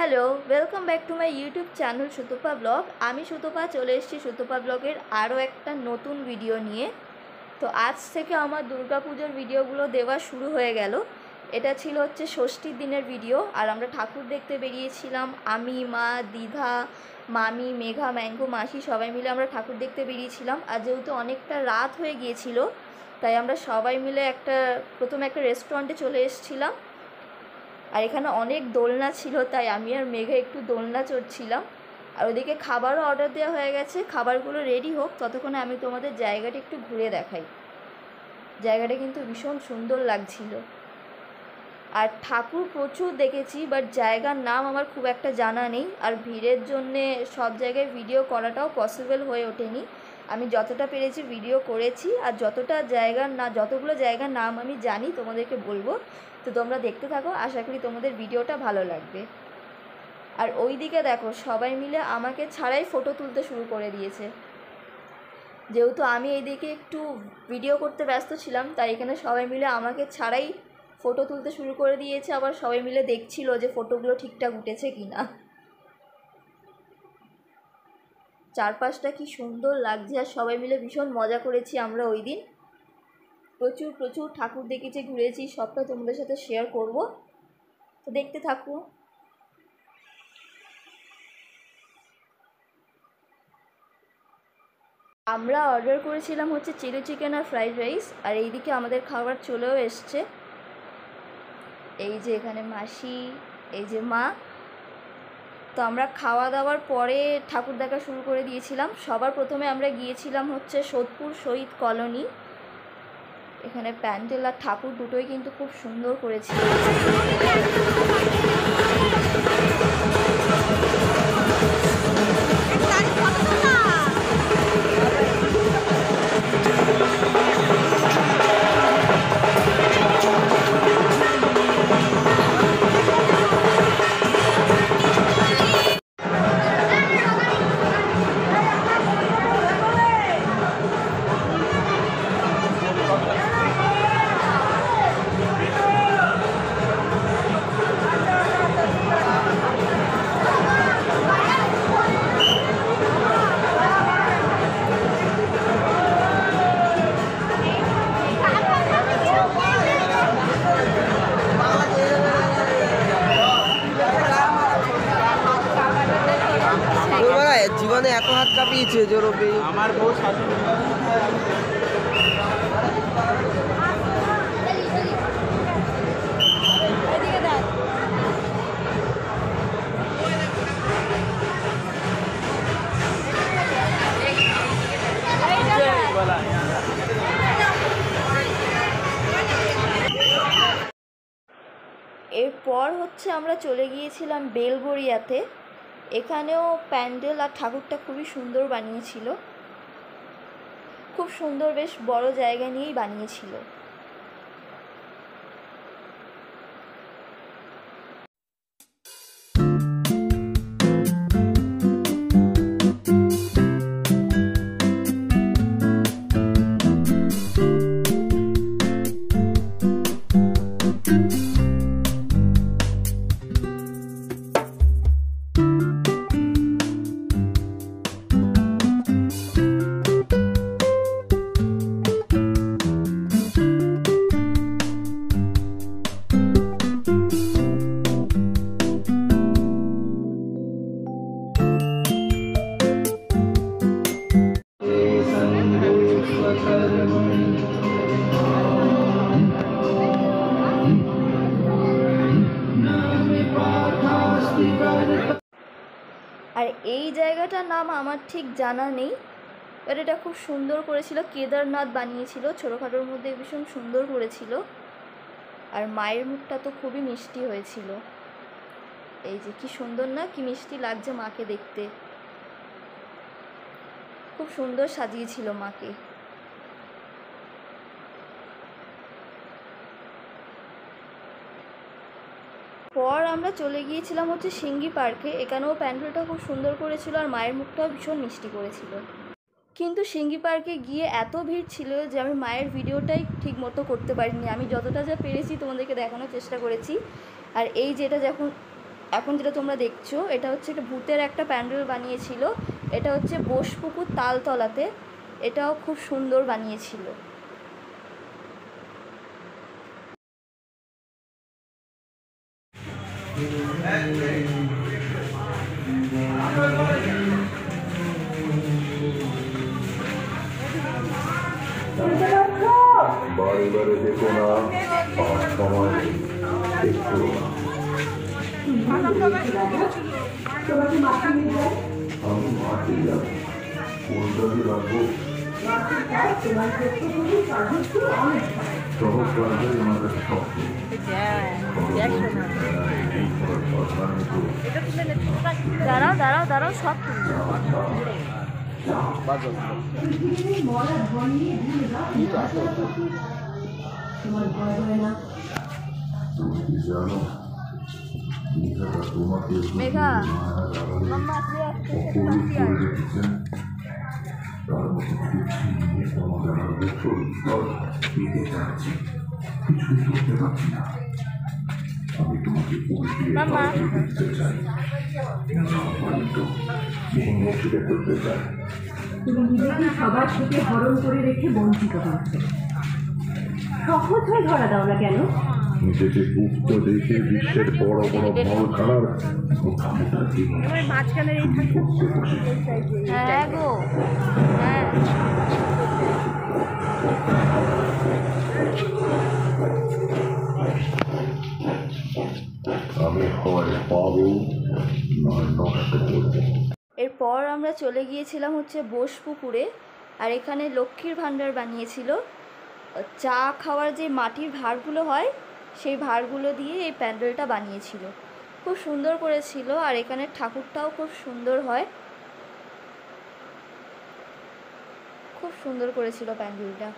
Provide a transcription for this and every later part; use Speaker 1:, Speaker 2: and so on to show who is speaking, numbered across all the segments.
Speaker 1: Hello, welcome back to my YouTube channel Sutapa blog. আমি সুতপা চলে এসেছি সুতপা ব্লগের আরও একটা নতুন ভিডিও নিয়ে। তো আজ থেকে আমার দুর্গাপুজোর ভিডিওগুলো দেওয়া শুরু হয়ে গেল। এটা ছিল হচ্ছে ষষ্ঠীর দিনের ভিডিও, আর আমরা ঠাকুর দেখতে বেরিয়েছিলাম। আমি, মা, দিদা, মামি, মেঘা, ম্যাঙ্গো, মাসি সবাই মিলে আমরা ঠাকুর দেখতে বেরিয়েছিলাম। আর যেহেতু অনেকটা রাত হয়ে গিয়েছিল, তাই আমরা সবাই মিলে প্রথমে একটা রেস্টুরেন্টে চলে এসেছিলাম। আর এখানে অনেক দোলনা ছিল, তাই আমি আর মেঘা একটু দোলনা চড়ছিলাম। আর ওদিকে খাবারও অর্ডার দেওয়া হয়ে গেছে। খাবারগুলো রেডি হোক, ততক্ষণে আমি তোমাদের জায়গাটা একটু ঘুরে দেখাই। জায়গাটা কিন্তু ভীষণ সুন্দর লাগছিল। আর ঠাকুর প্রচুর দেখেছি, বাট জায়গার নাম আমার খুব একটা জানা নেই। আর ভিড়ের জন্যে সব জায়গায় ভিডিও করাটাও পসিবল হয়ে ওঠেনি। আমি যতটা পেরেছি ভিডিও করেছি, আর যতগুলো জায়গার নাম আমি জানি তোমাদেরকে বলবো। তো তোমরা দেখতে থাকো, আশা করি তোমাদের ভিডিওটা ভালো লাগবে। আর ওই দিকে দেখো, সবাই মিলে আমাকে ছাড়াই ফটো তুলতে শুরু করে দিয়েছে। যেহেতু আমি এইদিকে একটু ভিডিও করতে ব্যস্ত ছিলাম, তাই এখানে সবাই মিলে আমাকে ছাড়াই ফটো তুলতে শুরু করে দিয়েছে। আবার সবাই মিলে দেখছিল যে ফটোগুলো ঠিকঠাক উঠেছে কি না। চারপাশটা কি সুন্দর লাগছে, আর সবাই মিলে ভীষণ মজা করেছি আমরা ওই দিন। প্রচুর ঠাকুর দেখেছি, ঘুরেছি, সবটা তোমাদের সাথে শেয়ার করব। তো দেখতে থাকো। আমরা অর্ডার করেছিলাম হচ্ছে চিলি চিকেন আর ফ্রাইড রাইস। আর এইদিকে আমাদের খাবার চলেও এসছে। এই যে এখানে মাসি, এই যে মা। তো আমরা খাওয়া দাওয়ার পরে ঠাকুর দেখা শুরু করে দিয়েছিলাম। সবার প্রথমে আমরা গিয়েছিলাম হচ্ছে সোদপুর শহীদ কলোনি। এখানে প্যান্ডেল আর ঠাকুর দুটোই কিন্তু খুব সুন্দর করেছিল।
Speaker 2: জীবনে এত হাত কাঁপিয়েছে জোরবে আমার বউ শাশুড়ি।
Speaker 1: এরপর হচ্ছে আমরা চলে গিয়েছিলাম বেলগড়িয়াতে। এখানেও প্যান্ডেল আর ঠাকুরটা খুবই সুন্দর বানিয়েছিল। খুব সুন্দর, বেশ বড় জায়গা নিয়েই বানিয়েছিল। আর এই জায়গাটার নাম আমার ঠিক জানা নেই, বাট এটা খুব সুন্দর করেছিল। কেদারনাথ বানিয়েছিল, ছোটোখাটোর মধ্যে ভীষণ সুন্দর করেছিল। আর মায়ের মুখটা তো খুবই মিষ্টি হয়েছিল। এই যে কি সুন্দর না, কি মিষ্টি লাগছে মাকে দেখতে। খুব সুন্দর সাজিয়েছিল মাকে। পর আমরা চলে গিয়েছিলাম হচ্ছে সিঙ্গি পার্কে। এখানেও প্যান্ডেলটা খুব সুন্দর করেছিল, আর মায়ের মুখটাও ভীষণ মিষ্টি করেছিল। কিন্তু সিঙ্গি পার্কে গিয়ে এত ভিড় ছিল যে আমি মায়ের ভিডিওটাই ঠিক মতো করতে পারিনি। আমি যতটা যা পেরেছি তোমাদেরকে দেখানোর চেষ্টা করেছি। আর এই যেটা যখন এখন যেটা তোমরা দেখছো এটা হচ্ছে একটা ভূতের একটা প্যান্ডেল বানিয়েছিল। এটা হচ্ছে বোসপুকুর তালতলাতে, এটাও খুব সুন্দর বানিয়েছিল।
Speaker 3: বারে বারে দেখো না, সময় একটু আমি মাটি যাব কোনটাকে রাখবো সহজ কাজে আমাদের স্বপ্ন
Speaker 1: দাঁড়াও দাঁড়াও দাঁড়াও, সব
Speaker 3: তুমি জানো তোমাকে
Speaker 1: মেঘা
Speaker 3: করে রেখেছেন তার মতো কিছু নিয়ে তোমাকে আমার গোসল দিতে চাচ্ছি কিছুই করতে পারছি না আমি তোমাকে দিতে চাই মুছে করতে চাই
Speaker 4: তুমি নিজেকে সবার থেকে হরণ করে রেখে বঞ্চিত হচ্ছে। সহজ হয়ে ধরা দাও না কেন?
Speaker 3: নিজেকে গুপ্ত দেখে বিশ্বের বড় বড় মল খানার
Speaker 4: মাঝখানে এই
Speaker 1: হ্যাঁ গো হ্যাঁ।
Speaker 3: আমি হয় পাবো না নষ্ট করবো।
Speaker 1: এরপর আমরা চলে গিয়েছিলাম হচ্ছে বোসপুকুরে, আর এখানে লক্ষ্মীর ভাণ্ডার বানিয়েছিল। চা খাওয়ার যে মাটির ভাঁড়গুলো হয় সেই ভাঁড়গুলো দিয়ে এই প্যান্ডেলটা বানিয়েছিল, খুব সুন্দর করেছিল। আর এখানে ঠাকুরটাও খুব সুন্দর হয়, খুব সুন্দর করেছিল প্যান্ডেলটা।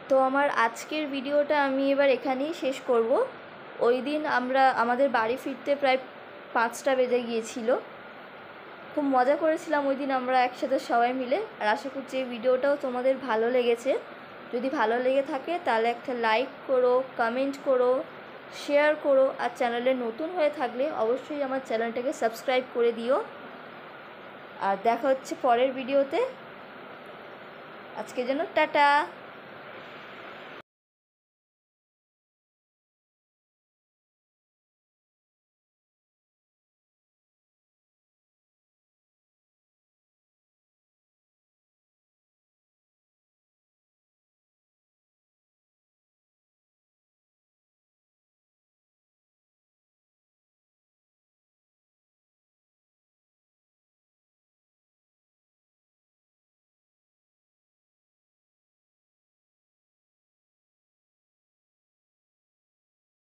Speaker 1: তো আমার আজকের ভিডিওটা আমি এবার এখানেই শেষ করব। ওই দিন আমাদের বাড়ি ফিরতে প্রায় 5টা বেজে গিয়েছিল। খুব মজা করেছিলাম ওই দিন আমরা একসাথে সবাই মিলে। আর আশা করছি এই ভিডিওটাও তোমাদের ভালো লেগেছে। যদি ভালো লেগে থাকে তাহলে একটা লাইক করো, কমেন্ট করো, শেয়ার করো। আর চ্যানেলে নতুন হয়ে থাকলে অবশ্যই আমার চ্যানেলটাকে সাবস্ক্রাইব করে দিও। আর দেখা হচ্ছে পরের ভিডিওতে। আজকের জন্য টাটা।